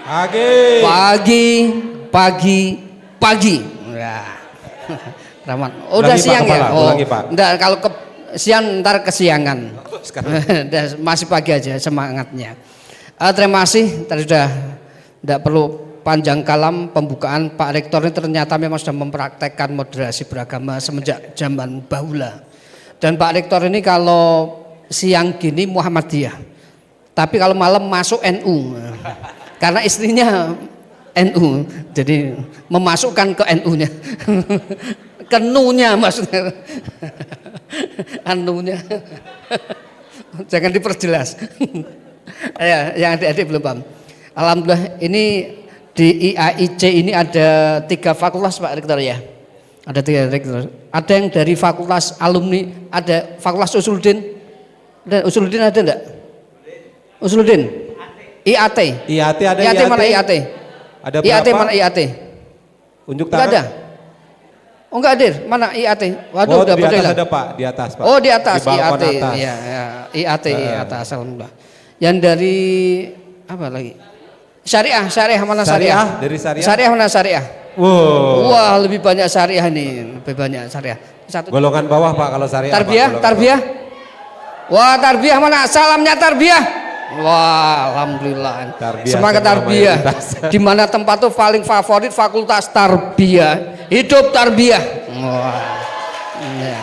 Pagi. Ya. Rahmat. Udah Ulangi, siang Pak Kepala, ya? Oh, ulangi, Pak. enggak, kalau siang ntar kesiangan. Sekarang. Masih pagi aja semangatnya. Terima kasih, tadi sudah tidak perlu panjang kalam pembukaan. Pak Rektor ini ternyata memang sudah mempraktekkan moderasi beragama semenjak zaman bahula. Dan Pak Rektor ini kalau siang gini Muhammadiyah, tapi kalau malam masuk NU, karena istrinya NU, jadi memasukkan ke NU-nya, kenunya maksudnya, anunya, jangan diperjelas. Ya, yang adik-adik belum paham. Alhamdulillah ini di IAIC ini ada 3 fakultas Pak Rektor ya. Ada 3 rektor. Ada yang dari fakultas alumni, ada fakultas Usuluddin. Dan Usuluddin ada enggak? Usuluddin. IAT. IAT ada. IAT mana IAT? Ada IAT berapa? mana IAT? Unjuk Enggak tangan. ada. Oh enggak hadir. Mana IAT? Waduh, Oh, udah di atas hilang. ada Pak, di atas Pak. Oh, di atas Di balkon IAT. atas. Iya, ya. IAT atas alhamdulillah. Yang dari apa lagi? Syariah mana syariah? Dari syariah. Syariah mana syariah? Wow. Wah, lebih banyak syariah nih, lebih banyak syariah. Satu. Golongan bawah Pak kalau syariah. Tarbiyah, Pak, tarbiyah. Wah, tarbiyah mana? Salamnya tarbiyah. Wah, alhamdulillah. Tarbiyah Semangat sama tarbiyah. mayoritas. Di mana tempat tuh paling favorit fakultas tarbiyah. Hidup tarbiyah. Wah. Ya.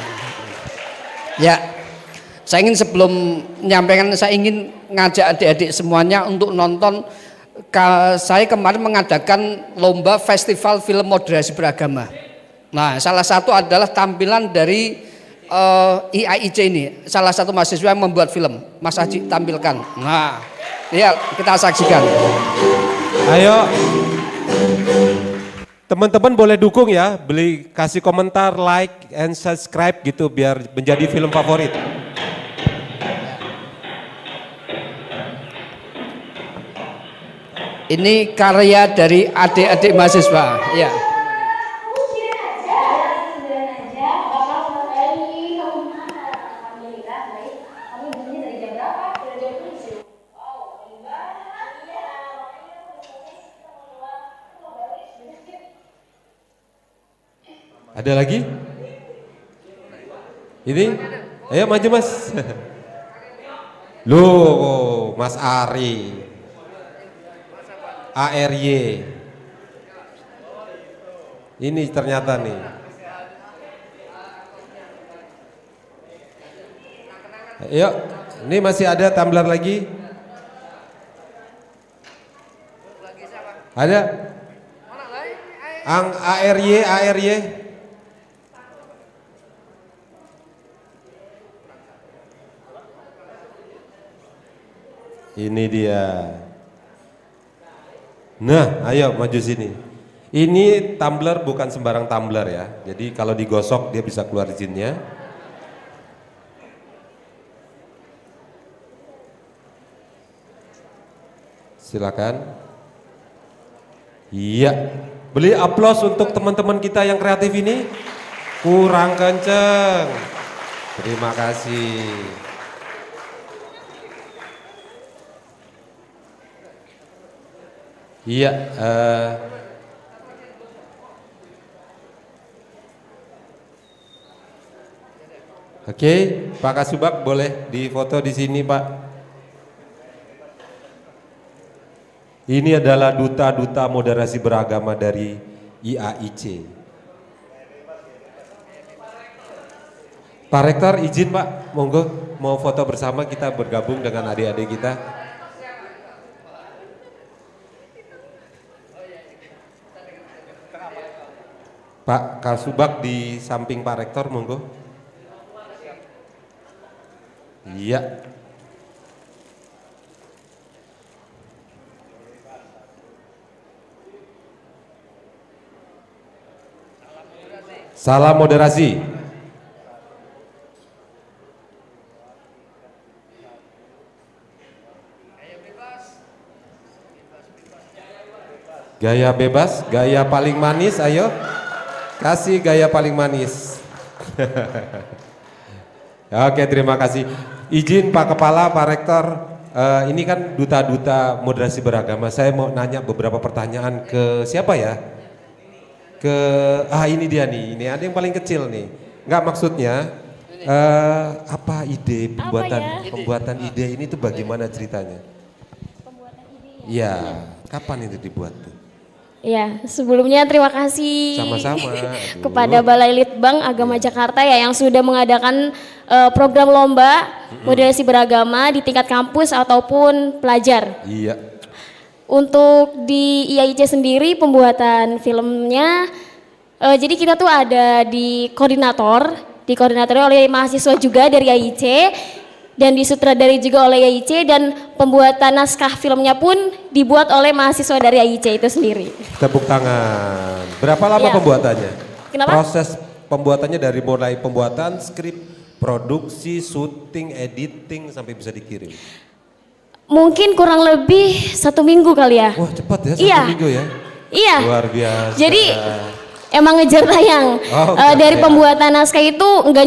Ya. Saya ingin sebelum menyampaikan, saya ingin ngajak adik-adik semuanya untuk nonton. Saya kemarin mengadakan lomba festival film moderasi beragama. Nah, salah satu adalah tampilan dari IAIC ini. Salah satu mahasiswa yang membuat film. Mas Haji tampilkan. Nah, ya kita saksikan. Ayo. Teman-teman boleh dukung ya, kasih komentar, like, and subscribe gitu biar menjadi film favorit. Ini karya dari adik-adik mahasiswa. Ya. Ada lagi? Ini? Ayo maju Mas. Loh, Mas Ari. ARY. Ini ternyata nih. Ayo, ini masih ada tumbler lagi? Ada? ARY. Ini dia. Nah, ayo maju sini. Ini tumbler bukan sembarang tumbler ya. Jadi kalau digosok dia bisa keluar izinnya. Silakan. Iya. Beli aplaus untuk teman-teman kita yang kreatif ini. Kurang kenceng. Terima kasih. Iya, oke, Pak Kasubag boleh difoto di sini, Pak. Ini adalah duta-duta moderasi beragama dari IAIC. Pak Rektor izin Pak, monggo mau foto bersama kita bergabung dengan adik-adik kita. Pak Kasubag di samping Pak Rektor, monggo. Iya. Salam moderasi. Gaya bebas, gaya paling manis, ayo. Kasih gaya paling manis. Oke, terima kasih. Izin Pak Kepala, Pak Rektor, Ini kan duta-duta moderasi beragama. Saya mau nanya beberapa pertanyaan ke siapa ya? Ini dia nih. Ini ada yang paling kecil nih. Enggak, maksudnya apa ide pembuatan ide ini tuh bagaimana ceritanya? Pembuatan ide. Iya, kapan itu dibuat tuh? Ya, sebelumnya terima kasih Sama-sama. kepada Balai Litbang Agama Jakarta ya yang sudah mengadakan program lomba moderasi beragama di tingkat kampus ataupun pelajar. Iya. Untuk di IAIC sendiri pembuatan filmnya, jadi kita tuh ada dikoordinatori oleh mahasiswa juga dari IAIC dan disutradari juga oleh IAIC, dan pembuatan naskah filmnya pun dibuat oleh mahasiswa dari IAIC itu sendiri. Tepuk tangan. Berapa lama Iya. pembuatannya? Kenapa? Proses pembuatannya dari mulai pembuatan skrip, produksi, syuting, editing sampai bisa dikirim. Mungkin kurang lebih 1 minggu kali ya. Wah, cepat ya, 1 Iya. minggu ya. Iya. Luar biasa. Jadi emang ngejar tayang. Dari pembuatan naskah itu nggak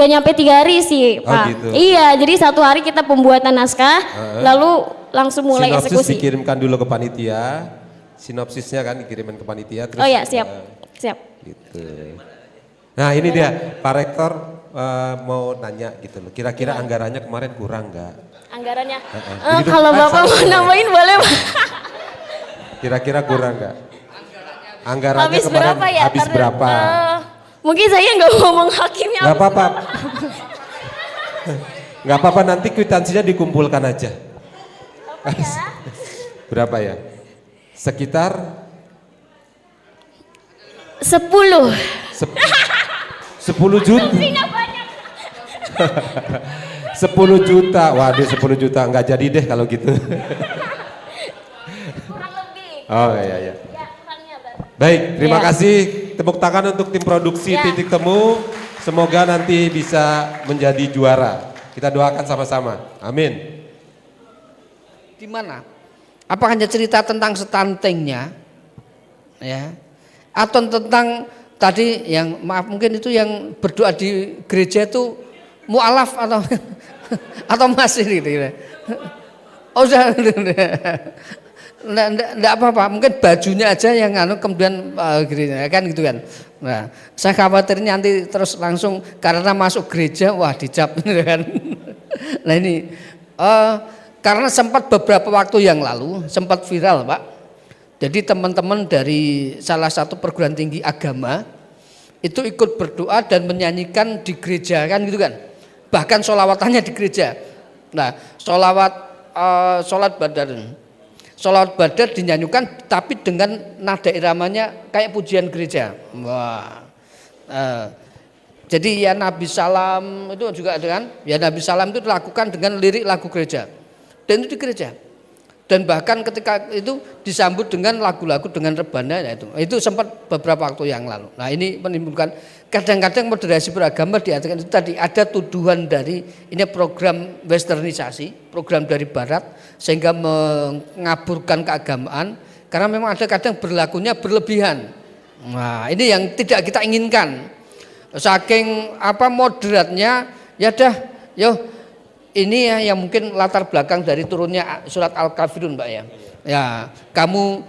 nyampe 3 hari sih, Oh, Pak. gitu. Iya, jadi 1 hari kita pembuatan naskah, lalu langsung mulai Sinopsis eksekusi. dikirimkan dulu ke panitia. Sinopsisnya kan dikirimkan ke panitia. Terus, Oh ya, siap. Siap. Gitu. Nah ini dia, Pak Rektor mau nanya gitu loh. Kira-kira anggarannya kemarin kurang nggak? Anggarannya. Begitu. Kalau Bapak mau nambahin boleh, Pak. Kira-kira kurang nggak? Anggarannya Habis kemarin berapa ya? habis Karena, berapa? mungkin saya nggak ngomong hakimnya. Nggak habis apa-apa. berapa. Nggak apa-apa, nanti kwitansinya dikumpulkan aja. Berapa ya? Sekitar 10. 10 juta. Sehingga banyak. 10 juta. Waduh, 10 juta nggak jadi deh kalau gitu. Kurang lebih. Oh iya iya. Ya, kurangnya, Bang. Baik, terima Ya. kasih. Tepuk tangan untuk tim produksi Ya. Titik Temu. Semoga nanti bisa menjadi juara. Kita doakan sama-sama. Amin. Di mana? Apa hanya cerita tentang stuntingnya, ya, atau tentang tadi yang maaf mungkin itu yang berdoa di gereja itu mualaf atau atau masih gitu ya? Oh sudah, enggak apa-apa, mungkin bajunya aja yang kemudian gereja kan gitu kan. Nah, saya khawatir nanti terus langsung karena masuk gereja wah dicap gitu kan. Nah ini karena sempat beberapa waktu yang lalu sempat viral, Pak. Jadi teman-teman dari salah satu perguruan tinggi agama itu ikut berdoa dan menyanyikan di gereja kan gitu kan. Bahkan sholawatannya di gereja. Nah, sholat badar dinyanyikan tapi dengan nada iramanya kayak pujian gereja. Wah. Jadi ya Nabi Salam itu juga ada kan? Ya Nabi Salam itu dilakukan dengan lirik lagu gereja. Dan itu di gereja. Dan bahkan ketika itu disambut dengan lagu-lagu dengan rebana ya itu sempat beberapa waktu yang lalu. Nah ini menimbulkan kadang-kadang moderasi beragama diartikan itu tadi ada tuduhan dari ini program westernisasi, program dari barat sehingga mengaburkan keagamaan karena memang ada kadang berlakunya berlebihan. Nah ini yang tidak kita inginkan. Saking moderatnya ya dah yo ini ya yang mungkin latar belakang dari turunnya surat Al-Kafirun, Pak ya. Ya, kamu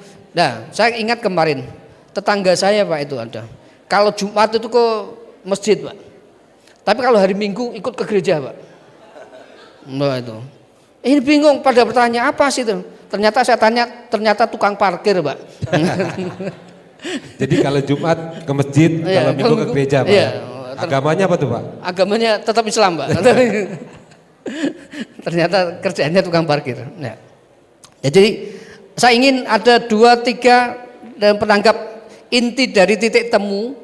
saya ingat kemarin tetangga saya, Pak, itu ada. Kalau Jumat itu ke masjid, Pak. Tapi kalau hari Minggu ikut ke gereja, Pak. Nah itu. Ini bingung pada bertanya apa sih itu? Ternyata saya tanya, ternyata tukang parkir, Pak. Jadi kalau Jumat ke masjid, kalau Minggu ke gereja, Pak. Iya. Agamanya apa tuh, Pak? Agamanya tetap Islam, Pak. Ternyata kerjaannya tukang parkir. Nah, jadi saya ingin ada 2-3 dan penanggap inti dari titik temu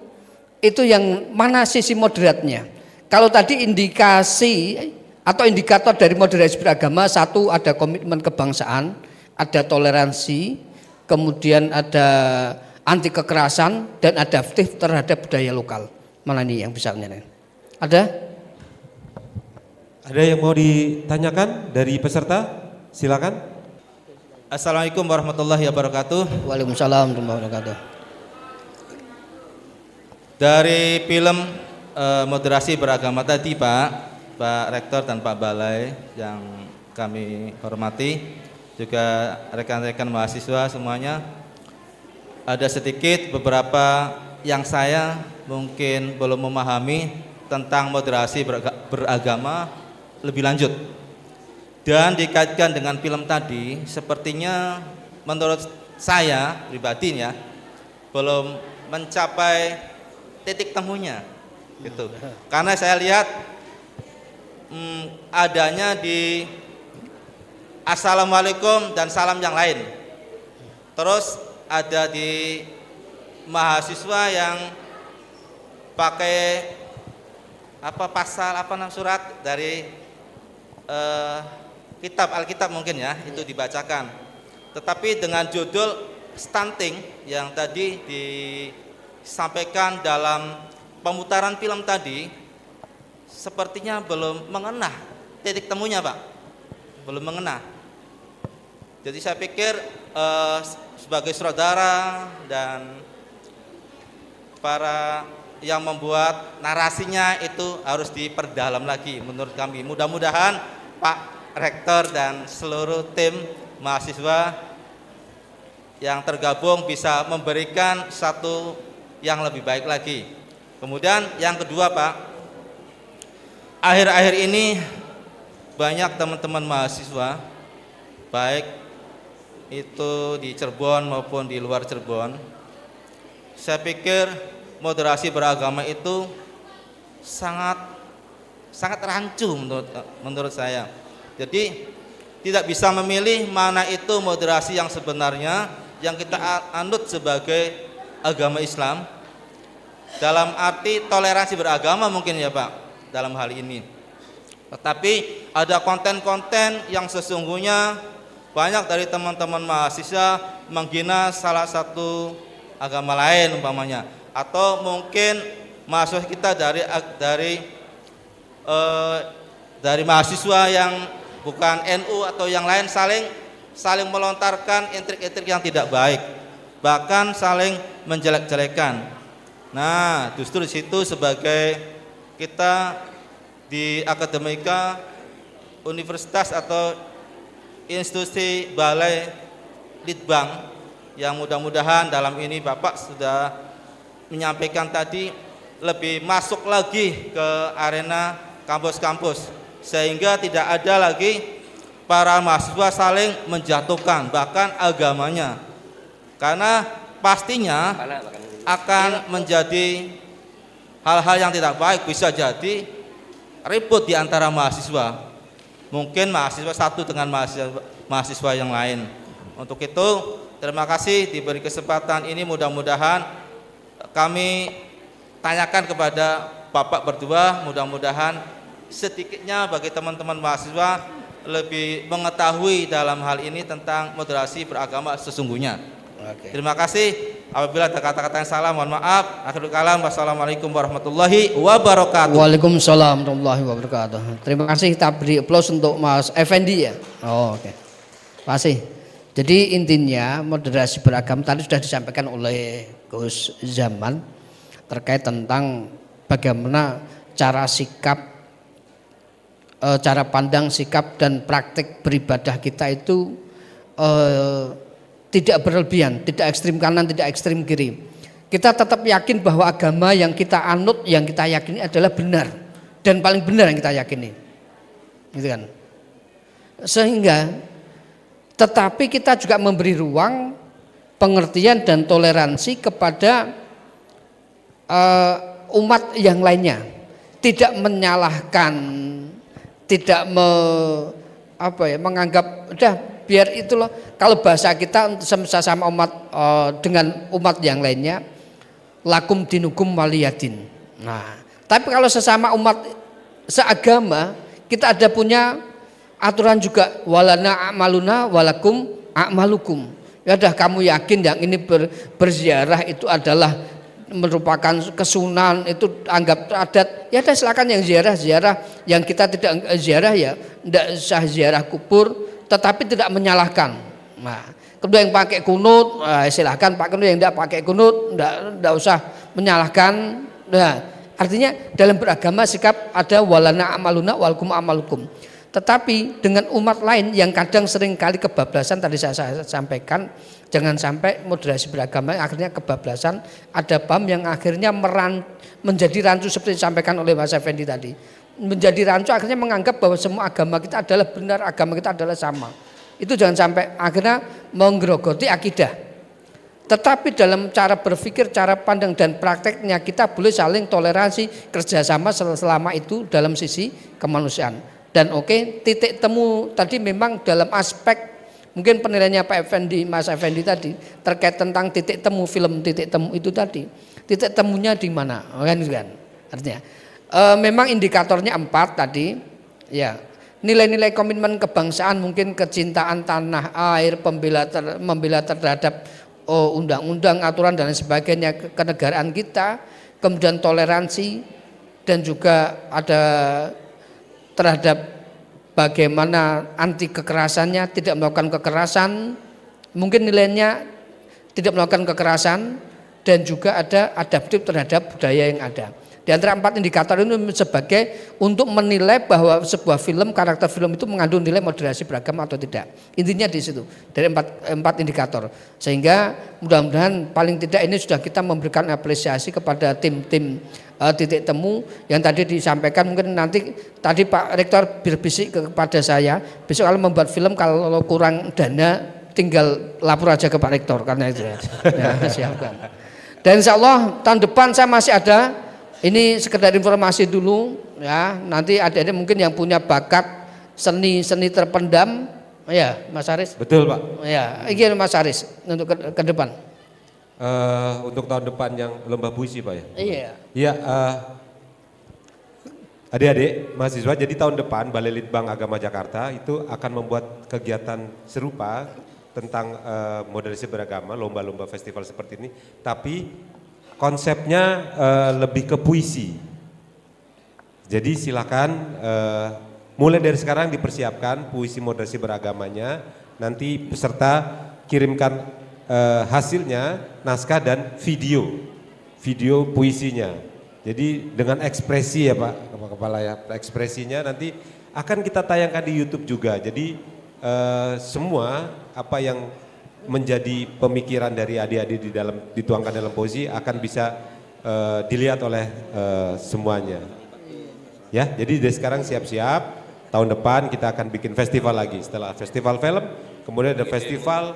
itu yang mana sisi moderatnya. Kalau tadi indikasi atau indikator dari moderasi beragama, satu ada komitmen kebangsaan, ada toleransi, kemudian ada anti kekerasan dan adaptif terhadap budaya lokal. Mana nih yang bisa menyenangkan? Ada? Ada yang mau ditanyakan dari peserta? Silakan. Assalamualaikum warahmatullahi wabarakatuh. Waalaikumsalam warahmatullahi wabarakatuh. Dari film moderasi beragama tadi Pak Rektor dan Pak Balai yang kami hormati, juga rekan-rekan mahasiswa semuanya. Ada sedikit beberapa yang saya mungkin belum memahami tentang moderasi beragama lebih lanjut. Dan dikaitkan dengan film tadi, sepertinya menurut saya pribadi ya, belum mencapai titik temunya gitu. Karena saya lihat adanya di Assalamualaikum dan salam yang lain. Terus ada di mahasiswa yang pakai pasal surat dari kitab Alkitab mungkin ya, itu dibacakan. Tetapi dengan judul stunting yang tadi disampaikan dalam pemutaran film tadi, sepertinya belum mengena titik temunya, Pak. Belum mengena. Jadi saya pikir sebagai saudara dan para yang membuat narasinya itu harus diperdalam lagi menurut kami. Mudah-mudahan Pak Rektor dan seluruh tim mahasiswa yang tergabung bisa memberikan satu yang lebih baik lagi. Kemudian yang kedua, Pak, akhir-akhir ini banyak teman-teman mahasiswa, baik itu di Cirebon maupun di luar Cirebon, saya pikir moderasi beragama itu sangat rancu menurut saya. Jadi tidak bisa memilih mana itu moderasi yang sebenarnya yang kita anut sebagai agama Islam, dalam arti toleransi beragama mungkin ya Pak dalam hal ini. Tetapi ada konten-konten yang sesungguhnya banyak dari teman-teman mahasiswa menghina salah satu agama lain umpamanya, atau mungkin mahasiswa kita dari mahasiswa yang bukan NU atau yang lain saling melontarkan intrik-intrik yang tidak baik, bahkan saling menjelek-jelekan. Nah, justru di situ sebagai kita di akademika universitas atau institusi balai litbang yang mudah-mudahan dalam ini Bapak sudah menyampaikan tadi lebih masuk lagi ke arena kampus-kampus, sehingga tidak ada lagi para mahasiswa saling menjatuhkan bahkan agamanya, karena pastinya akan menjadi hal-hal yang tidak baik. Bisa jadi ribut di antara mahasiswa, mungkin mahasiswa satu dengan mahasiswa yang lain. Untuk itu terima kasih diberi kesempatan ini, mudah-mudahan kami tanyakan kepada Bapak berdua, mudah-mudahan sedikitnya bagi teman-teman mahasiswa lebih mengetahui dalam hal ini tentang moderasi beragama sesungguhnya. Oke. Terima kasih. Apabila ada kata-kata yang salah mohon maaf. Akhirul kalam, wassalamualaikum warahmatullahi wabarakatuh. Waalaikumsalam warahmatullahi wabarakatuh. Terima kasih, kita beri aplaus untuk Mas Effendi ya. Oke. Terima kasih. Jadi intinya moderasi beragama tadi sudah disampaikan oleh Gus Zaman terkait tentang bagaimana cara pandang, sikap dan praktik beribadah kita itu tidak berlebihan, tidak ekstrim kanan, tidak ekstrim kiri. Kita tetap yakin bahwa agama yang kita anut, yang kita yakini adalah benar dan paling benar yang kita yakini, gitu kan. Sehingga, tetapi kita juga memberi ruang pengertian dan toleransi kepada umat yang lainnya, tidak menyalahkan, tidak menganggap udah biar itu loh. Kalau bahasa kita sama umat dengan umat yang lainnya, lakum dinukum waliyadin. Nah, tapi kalau sesama umat seagama, kita ada punya aturan juga, walana a'maluna walakum a'malukum. Ya udah, kamu yakin yang ini berziarah itu adalah merupakan kesunan, itu anggap adat, ya udah silakan yang ziarah, yang kita tidak ziarah ya tidak sah ziarah kubur, tetapi tidak menyalahkan. Nah, kedua yang pakai kunut, silakan Pak, kedua yang tidak pakai kunut, tidak usah menyalahkan. Nah, artinya dalam beragama sikap ada walana amaluna walakum amalukum. Tetapi dengan umat lain yang kadang sering kali kebablasan, tadi saya sampaikan, jangan sampai moderasi beragama akhirnya kebablasan, ada paham yang akhirnya menjadi rancu seperti disampaikan oleh Mas Effendi tadi. Menjadi rancu akhirnya menganggap bahwa semua agama kita adalah benar, agama kita adalah sama. Itu jangan sampai akhirnya menggerogoti akidah. Tetapi dalam cara berpikir, cara pandang dan prakteknya kita boleh saling toleransi, kerjasama selama itu dalam sisi kemanusiaan. Dan titik temu tadi memang dalam aspek mungkin penilaiannya Pak Effendi, Mas Effendi tadi terkait tentang titik temu film titik temu itu tadi. Titik temunya di mana? Kan artinya memang indikatornya 4 tadi. Ya. Nilai-nilai komitmen kebangsaan, mungkin kecintaan tanah air, membela terhadap undang-undang, aturan dan sebagainya kenegaraan kita, kemudian toleransi dan juga ada terhadap bagaimana anti kekerasannya, tidak melakukan kekerasan, mungkin nilainya tidak melakukan kekerasan dan juga ada adaptif terhadap budaya yang ada. Di antara 4 indikator ini sebagai untuk menilai bahwa sebuah film, karakter film itu mengandung nilai moderasi beragama atau tidak. Intinya di situ dari 4 indikator. Sehingga mudah-mudahan paling tidak ini sudah kita memberikan apresiasi kepada tim-tim titik temu yang tadi disampaikan. Mungkin nanti tadi Pak Rektor berbisik kepada saya, besok kalau membuat film kalau kurang dana tinggal lapor aja ke Pak Rektor karena itu ya, siapkan. Dan insya Allah tahun depan saya masih ada. Ini sekedar informasi dulu ya. Nanti adik-adik mungkin yang punya bakat seni terpendam, ya Mas Aris. Betul Pak. Ya, ini Mas Aris untuk ke depan. Untuk tahun depan yang lomba puisi Pak ya. Iya. Iya. Adik-adik mahasiswa, jadi tahun depan Balai Litbang Agama Jakarta itu akan membuat kegiatan serupa tentang moderasi beragama, lomba-lomba festival seperti ini, tapi konsepnya lebih ke puisi. Jadi silakan mulai dari sekarang dipersiapkan puisi moderasi beragamanya. Nanti peserta kirimkan hasilnya, naskah dan video puisinya. Jadi dengan ekspresi ya Pak Kepala ya, ekspresinya nanti akan kita tayangkan di YouTube juga. Jadi semua apa yang menjadi pemikiran dari adik-adik dituangkan dalam puisi akan bisa dilihat oleh semuanya. Ya, jadi dari sekarang siap-siap. Tahun depan kita akan bikin festival lagi. Setelah festival film, kemudian ada festival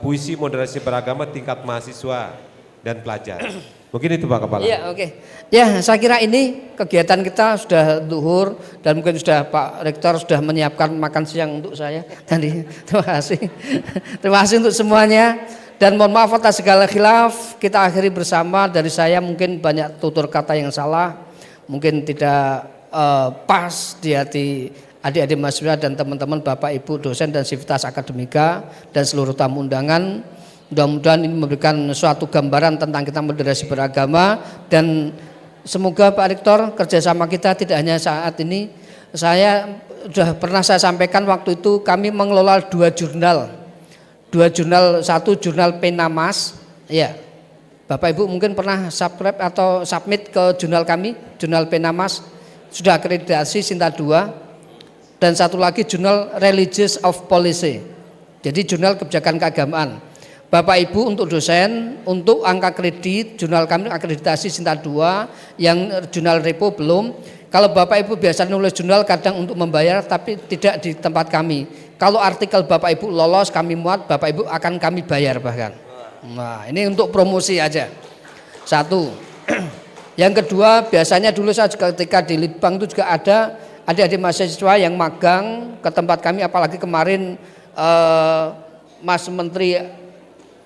puisi moderasi beragama tingkat mahasiswa dan pelajar. Mungkin itu Pak Kepala. Iya, oke. Ya, saya kira ini kegiatan kita sudah zuhur dan mungkin sudah Pak Rektor sudah menyiapkan makan siang untuk saya tadi. Terima kasih. Terima kasih untuk semuanya dan mohon maaf atas segala khilaf. Kita akhiri bersama. Dari saya mungkin banyak tutur kata yang salah, mungkin tidak pas di hati adik-adik mahasiswa dan teman-teman Bapak Ibu dosen dan sivitas akademika dan seluruh tamu undangan. Mudah-mudahan ini memberikan suatu gambaran tentang kita moderasi beragama dan semoga Pak Rektor kerjasama kita tidak hanya saat ini. Saya sudah pernah saya sampaikan waktu itu kami mengelola 2 jurnal. 2 jurnal, satu jurnal Penamas, ya. Bapak Ibu mungkin pernah subscribe atau submit ke jurnal kami, jurnal Penamas, sudah akreditasi Sinta 2. Dan satu lagi jurnal Religious of Policy. Jadi jurnal kebijakan keagamaan. Bapak Ibu untuk dosen, untuk angka kredit, jurnal kami akreditasi Sinta 2, yang jurnal Repo belum. Kalau Bapak Ibu biasa nulis jurnal kadang untuk membayar tapi tidak di tempat kami. Kalau artikel Bapak Ibu lolos kami muat, Bapak Ibu akan kami bayar bahkan. Nah ini untuk promosi aja. Satu. Yang kedua biasanya dulu saya juga ketika di Litbang itu juga ada adik-adik mahasiswa yang magang ke tempat kami, apalagi kemarin Mas Menteri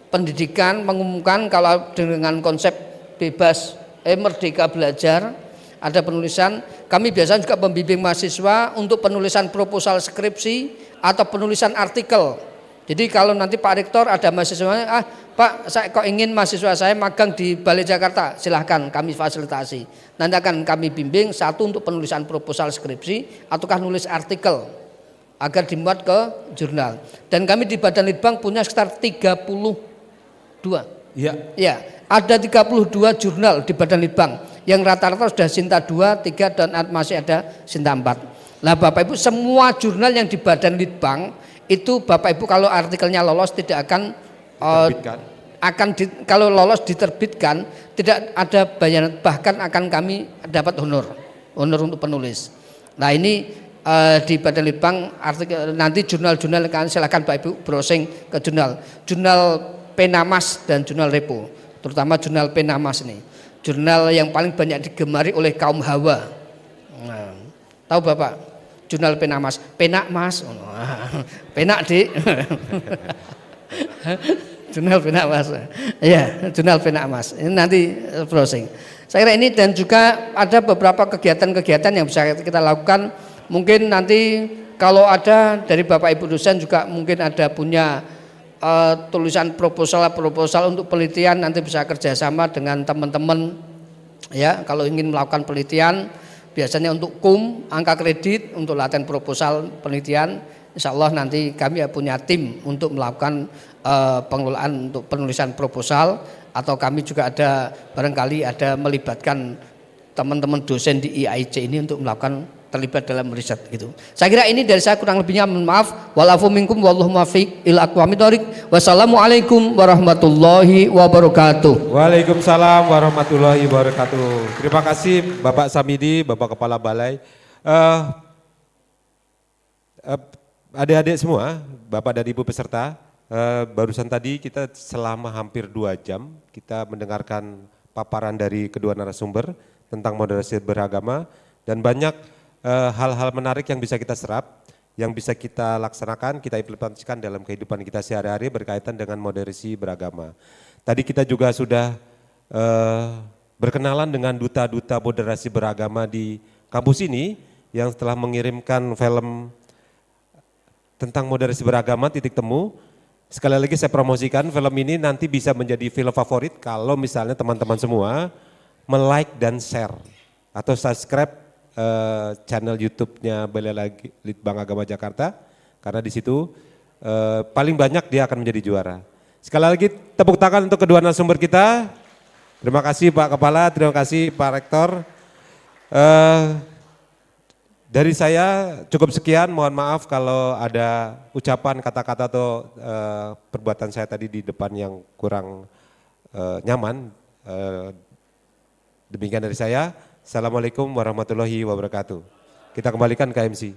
Pendidikan mengumumkan kalau dengan konsep bebas merdeka belajar ada penulisan. Kami biasanya juga membimbing mahasiswa untuk penulisan proposal skripsi atau penulisan artikel. Jadi kalau nanti Pak Rektor ada mahasiswanya, Pak saya kok ingin mahasiswa saya magang di Balai Jakarta, silahkan kami fasilitasi. Nanti akan kami bimbing satu untuk penulisan proposal skripsi ataukah nulis artikel agar dimuat ke jurnal. Dan kami di Badan Litbang punya sekitar 32. Iya. Ya, ada 32 jurnal di Badan Litbang yang rata-rata sudah Sinta 2, 3 dan masih ada Sinta 4. Nah Bapak Ibu semua jurnal yang di Badan Litbang itu Bapak Ibu kalau artikelnya lolos tidak akan kalau lolos diterbitkan tidak ada bayaran, bahkan akan kami dapat honor untuk penulis. Nah ini di Badan Litbang artikel nanti jurnal-jurnal kan silakan Bapak Ibu browsing ke jurnal Penamas dan jurnal Repo, terutama jurnal Penamas ini jurnal yang paling banyak digemari oleh kaum hawa. Nah, tahu Bapak jurnal Penamas, penak Mas, penak Dik. Jurnal Penak Mas, ya jurnal Penak Mas. Ini nanti browsing. Saya kira ini dan juga ada beberapa kegiatan-kegiatan yang bisa kita lakukan. Mungkin nanti kalau ada dari Bapak Ibu dosen juga mungkin ada punya tulisan proposal untuk penelitian, nanti bisa kerjasama dengan teman-teman ya. Kalau ingin melakukan penelitian biasanya untuk angka kredit untuk latihan proposal penelitian, insya Allah nanti kami punya tim untuk melakukan pengelolaan untuk penulisan proposal, atau kami juga ada barangkali ada melibatkan teman-teman dosen di IAIC ini untuk melakukan terlibat dalam riset gitu. Saya kira ini dari saya, kurang lebihnya mohon maaf. Walafu minkum wallahu muwaffiq ila aqwamit thoriq. Wassalamualaikum warahmatullahi wabarakatuh. Waalaikumsalam warahmatullahi wabarakatuh. Terima kasih Bapak Samidi, Bapak Kepala Balai. Adik-adik semua, Bapak dan Ibu peserta, barusan tadi kita selama hampir 2 jam kita mendengarkan paparan dari kedua narasumber tentang moderasi beragama, dan banyak hal-hal menarik yang bisa kita serap, yang bisa kita laksanakan, kita implementasikan dalam kehidupan kita sehari-hari berkaitan dengan moderasi beragama. Tadi kita juga sudah berkenalan dengan duta-duta moderasi beragama di kampus ini yang telah mengirimkan film tentang moderasi beragama Titik Temu. Sekali lagi saya promosikan film ini nanti bisa menjadi film favorit kalau misalnya teman-teman semua like dan share atau subscribe channel YouTube-nya Balai Litbang Agama Jakarta, karena di situ paling banyak dia akan menjadi juara. Sekali lagi tepuk tangan untuk kedua narasumber kita. Terima kasih Pak Kepala, terima kasih Pak Rektor. Dari saya cukup sekian, mohon maaf kalau ada ucapan, kata-kata atau perbuatan saya tadi di depan yang kurang nyaman. Demikian dari saya. Assalamualaikum warahmatullahi wabarakatuh. Kita kembalikan ke MC.